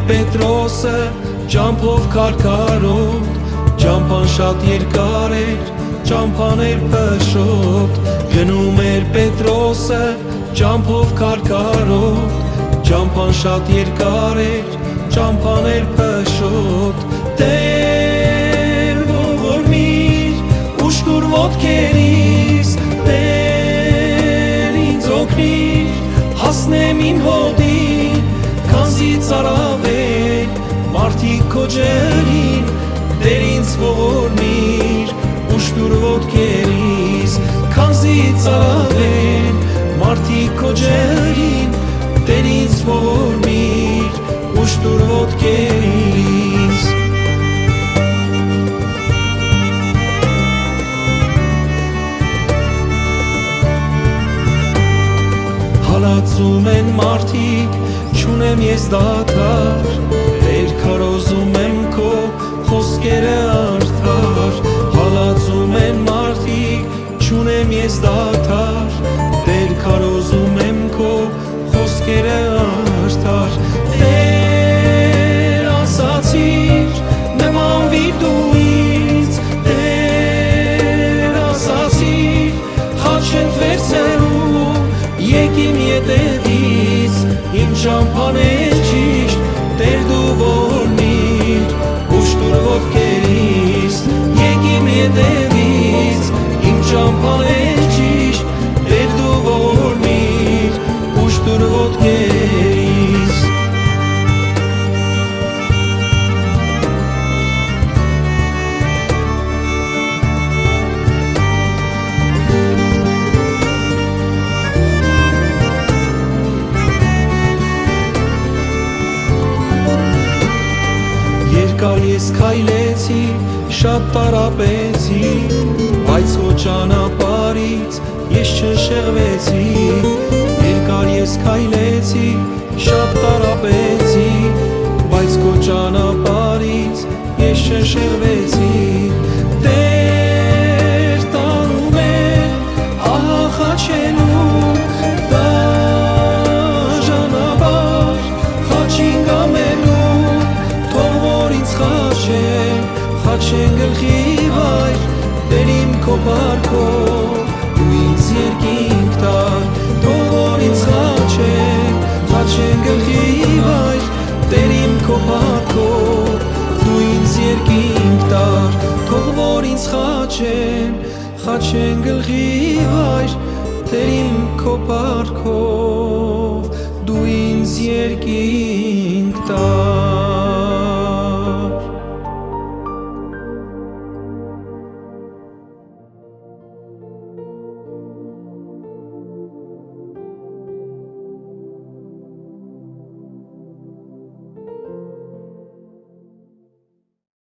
Պետրոսը ճամփով քարքարոտ, ճամփան շատ երկար էր, ճամփան էր փշոտ։ Գնում էր Պետրոսը ճամփով քարքարոտ, ճամփան շատ երկար էր, ճամփան էր փշոտ։ Տեր ողորմիր ուշքուր ոտքերիս, Տեր ինձ օգնիր հասնեմ իմ հոտին, քանզի ծարավեր մարդիկ քո ջերին, Տեր ինձ ողորմիր ուշքուր ոտքերիս, քանզի ծարավեր մարդիկ քո ջերին, Տեր ինձ ողորմիր ուշքուր ոտքերիս։ Հալածում են մարդիկ, չունեմ ես դադար, Տեր քարոզում եմ քո խոսքերը արդար։ Հալածում են մարդիկ, չունեմ ես դադար, Տեր քարոզում եմ քո խոսքերը արդար։ Տեր ասացիր նմանվիր դու ինձ, Տեր ասացիր խաչեն վերցերու, եկ իմ ետևից, իմ ճամփան է ճիշտ, Տեր դու ողորմիր ուշքուր ոտքերիս, եկ իմ ետևից, իմ ճամփան է ճիշտ, Տեր դու ողորմիր ուշքուր ոտքերիս։ Երկար ես քայլեցի, շատ տառապեցի, բայց քո ճանապարհից ես չշեղվեցի։ Երկար ես քայլեցի, շատ տառապեցի, բայց քո ճանապարհից ես չշեղվեցի։ Տեր տանում է ահա խաչելու, դաժանաբար խաչին գամելու, խաչեն գլխի վայր, Տեր իմ քո փառքով դու ինձ երկինք տար, թող որ ինձ խաչեն գլխի վայր, Տեր իմ քո փառքով դու ինձ երկինք տար, թող որ ինձ խաչեն գլխի վայր, Տեր իմ քո փառքով դու ինձ երկինք տար։